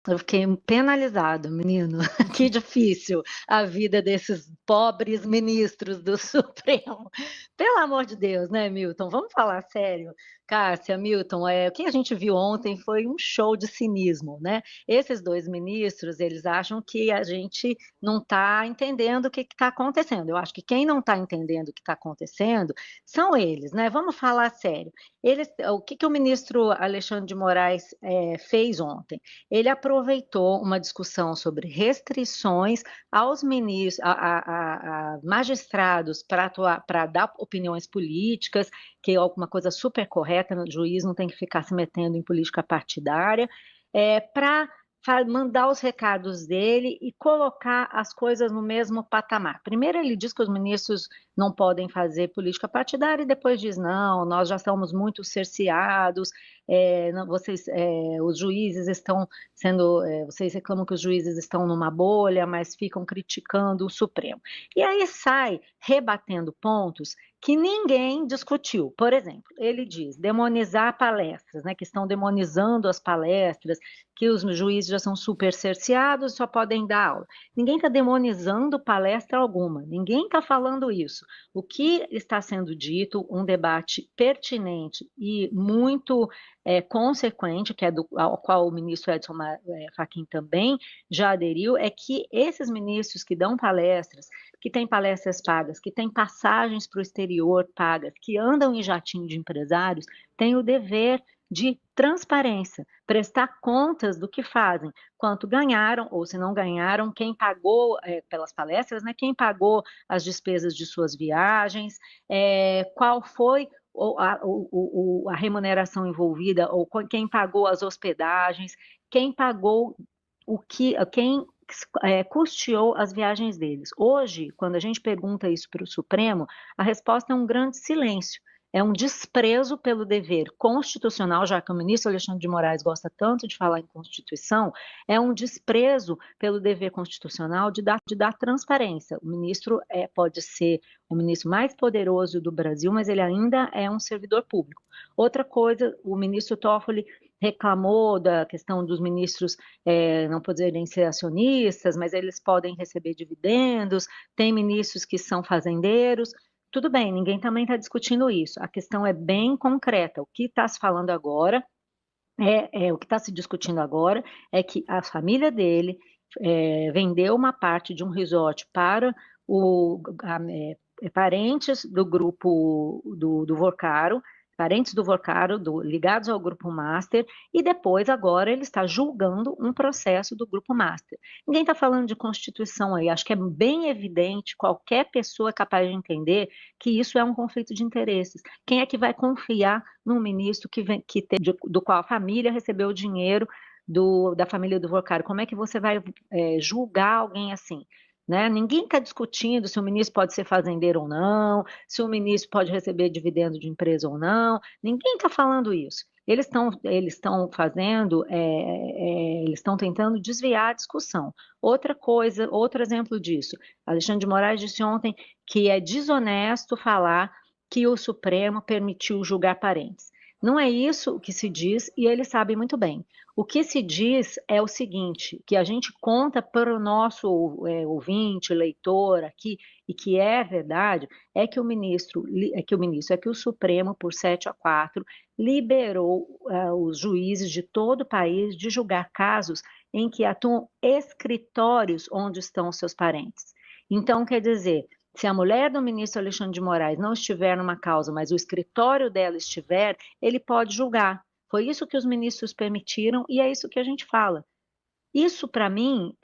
Eu fiquei penalizado, menino. Que difícil a vida desses pobres ministros do Supremo. Pelo amor de Deus, né, Milton? Vamos falar sério. Cássia, Milton, o que a gente viu ontem foi um show de cinismo, né? Esses dois ministros, eles acham que a gente não está entendendo o que está acontecendo. Eu acho que quem não está entendendo o que está acontecendo são eles, né? Vamos falar sério. O que o ministro Alexandre de Moraes fez ontem? Ele aproveitou uma discussão sobre restrições aos ministros, a magistrados para dar opiniões políticas, que é alguma coisa super correta, o juiz não tem que ficar se metendo em política partidária, para mandar os recados dele e colocar as coisas no mesmo patamar. Primeiro ele diz que os ministros não podem fazer política partidária e depois diz, não, nós já somos muito cerceados, os juízes estão vocês reclamam que os juízes estão numa bolha, mas ficam criticando o Supremo. E aí sai rebatendo pontos que ninguém discutiu. Por exemplo, ele diz demonizar palestras, né, que estão demonizando as palestras, que os juízes já são super cerceados, só podem dar aula. Ninguém está demonizando palestra alguma, ninguém está falando isso. O que está sendo dito, um debate pertinente e muito consequente, que é ao qual o ministro Edson Fachin também já aderiu, é que esses ministros que dão palestras, que têm palestras pagas, que têm passagens para o exterior pagas, que andam em jatinho de empresários, têm o dever de transparência, prestar contas do que fazem, quanto ganharam ou se não ganharam, quem pagou pelas palestras, né, quem pagou as despesas de suas viagens, qual foi a remuneração envolvida, ou quem pagou as hospedagens, quem pagou quem custeou as viagens deles. Hoje, quando a gente pergunta isso para o Supremo, a resposta é um grande silêncio. É um desprezo pelo dever constitucional, já que o ministro Alexandre de Moraes gosta tanto de falar em Constituição, é um desprezo pelo dever constitucional de dar transparência. O ministro pode ser o ministro mais poderoso do Brasil, mas ele ainda é um servidor público. Outra coisa, o ministro Toffoli reclamou da questão dos ministros não poderem ser acionistas, mas eles podem receber dividendos, tem ministros que são fazendeiros. Tudo bem, ninguém também está discutindo isso. A questão é bem concreta. O que está se falando agora, o que está se discutindo agora é que a família dele vendeu uma parte de um resort para parentes do grupo do Vorcaro, parentes do Vorcaro, ligados ao Grupo Master, e depois, agora, ele está julgando um processo do Grupo Master. Ninguém está falando de Constituição aí, acho que é bem evidente, qualquer pessoa é capaz de entender que isso é um conflito de interesses. Quem é que vai confiar num ministro do qual a família recebeu o dinheiro da família do Vorcaro? Como é que você vai julgar alguém assim? Né? Ninguém está discutindo se o ministro pode ser fazendeiro ou não, se o ministro pode receber dividendo de empresa ou não. Ninguém está falando isso. Eles estão fazendo, eles estão tentando desviar a discussão. Outra coisa, outro exemplo disso, Alexandre de Moraes disse ontem que é desonesto falar que o Supremo permitiu julgar parentes. Não é isso o que se diz e eles sabem muito bem. O que se diz é o seguinte, que a gente conta para o nosso ouvinte, leitor aqui, e que é verdade, é que o Supremo, por 7-4, liberou os juízes de todo o país de julgar casos em que atuam escritórios onde estão os seus parentes. Então, quer dizer, se a mulher do ministro Alexandre de Moraes não estiver numa causa, mas o escritório dela estiver, ele pode julgar. Foi isso que os ministros permitiram e é isso que a gente fala. Isso, para mim,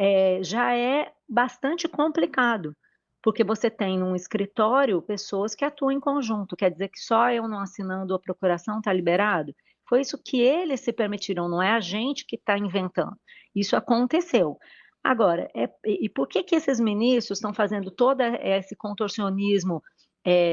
já é bastante complicado, porque você tem num escritório pessoas que atuam em conjunto, quer dizer que só eu não assinando a procuração está liberado? Foi isso que eles se permitiram, não é a gente que está inventando. Isso aconteceu. Agora, e por que esses ministros estão fazendo todo esse contorcionismo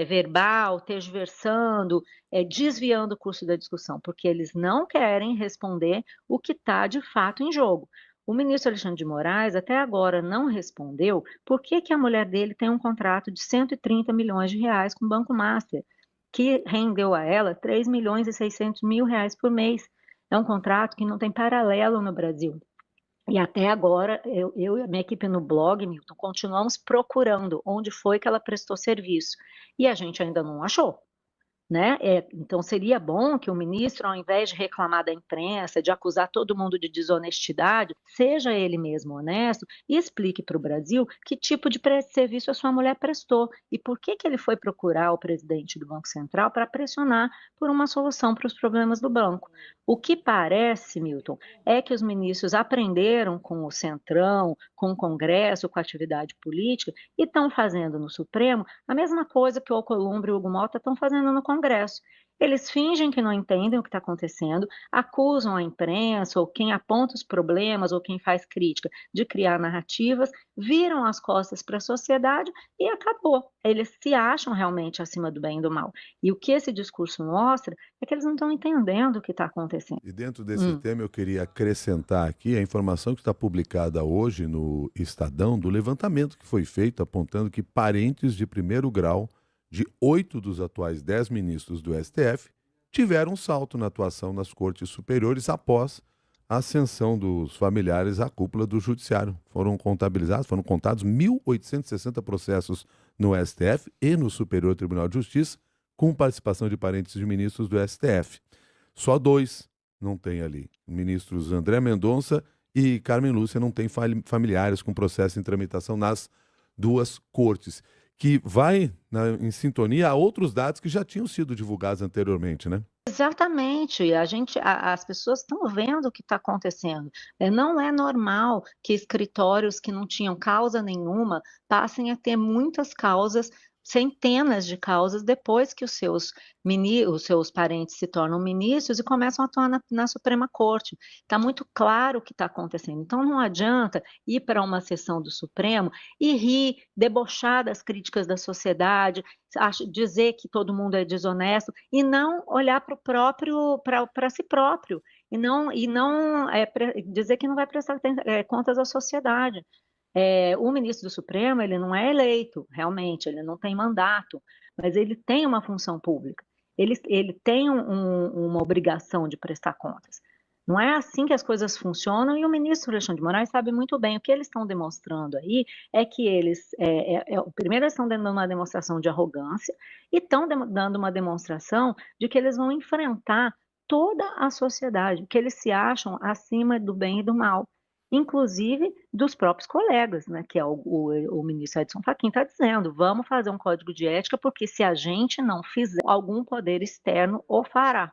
verbal, tergiversando, desviando o curso da discussão? Porque eles não querem responder o que está de fato em jogo. O ministro Alexandre de Moraes até agora não respondeu por que a mulher dele tem um contrato de 130 milhões de reais com o Banco Master, que rendeu a ela 3 milhões e 600 mil reais por mês. É um contrato que não tem paralelo no Brasil. E até agora, eu e a minha equipe no blog, Milton, continuamos procurando onde foi que ela prestou serviço, e a gente ainda não achou. Né? Então seria bom que o ministro, ao invés de reclamar da imprensa, de acusar todo mundo de desonestidade, seja ele mesmo honesto e explique para o Brasil que tipo de serviço a sua mulher prestou e por que ele foi procurar o presidente do Banco Central para pressionar por uma solução para os problemas do banco. O que parece, Milton, é que os ministros aprenderam com o Centrão, com o Congresso, com a atividade política e estão fazendo no Supremo a mesma coisa que o Alcolumbre e o Hugo Malta estão fazendo no Congresso. Eles fingem que não entendem o que está acontecendo, acusam a imprensa ou quem aponta os problemas ou quem faz crítica de criar narrativas, viram as costas para a sociedade e acabou. Eles se acham realmente acima do bem e do mal. E o que esse discurso mostra é que eles não estão entendendo o que está acontecendo. E dentro desse tema eu queria acrescentar aqui a informação que está publicada hoje no Estadão do levantamento que foi feito apontando que parentes de primeiro grau de 8 dos atuais 10 ministros do STF tiveram um salto na atuação nas cortes superiores após a ascensão dos familiares à cúpula do judiciário. Foram contados 1.860 processos no STF e no Superior Tribunal de Justiça com participação de parentes de ministros do STF. Só dois não tem ali. Ministros André Mendonça e Carmen Lúcia não têm familiares com processo em tramitação nas duas cortes, que vai em sintonia a outros dados que já tinham sido divulgados anteriormente, né? Exatamente, as pessoas estão vendo o que está acontecendo. Não é normal que escritórios que não tinham causa nenhuma passem a ter muitas causas, centenas de causas, depois que os seus parentes se tornam ministros e começam a atuar na Suprema Corte. Está muito claro o que está acontecendo. Então não adianta ir para uma sessão do Supremo e rir, debochar das críticas da sociedade, dizer que todo mundo é desonesto e não olhar para si próprio e não dizer que não vai prestar contas à sociedade. O ministro do Supremo ele não é eleito, realmente, ele não tem mandato, mas ele tem uma função pública. Ele tem uma obrigação de prestar contas. Não é assim que as coisas funcionam e o ministro Alexandre de Moraes sabe muito bem. O que eles estão demonstrando aí é que primeiro, eles estão dando uma demonstração de arrogância e estão dando uma demonstração de que eles vão enfrentar toda a sociedade, que eles se acham acima do bem e do mal, inclusive dos próprios colegas, né, que é o ministro Edson Fachin está dizendo, vamos fazer um código de ética, porque se a gente não fizer, algum poder externo o fará.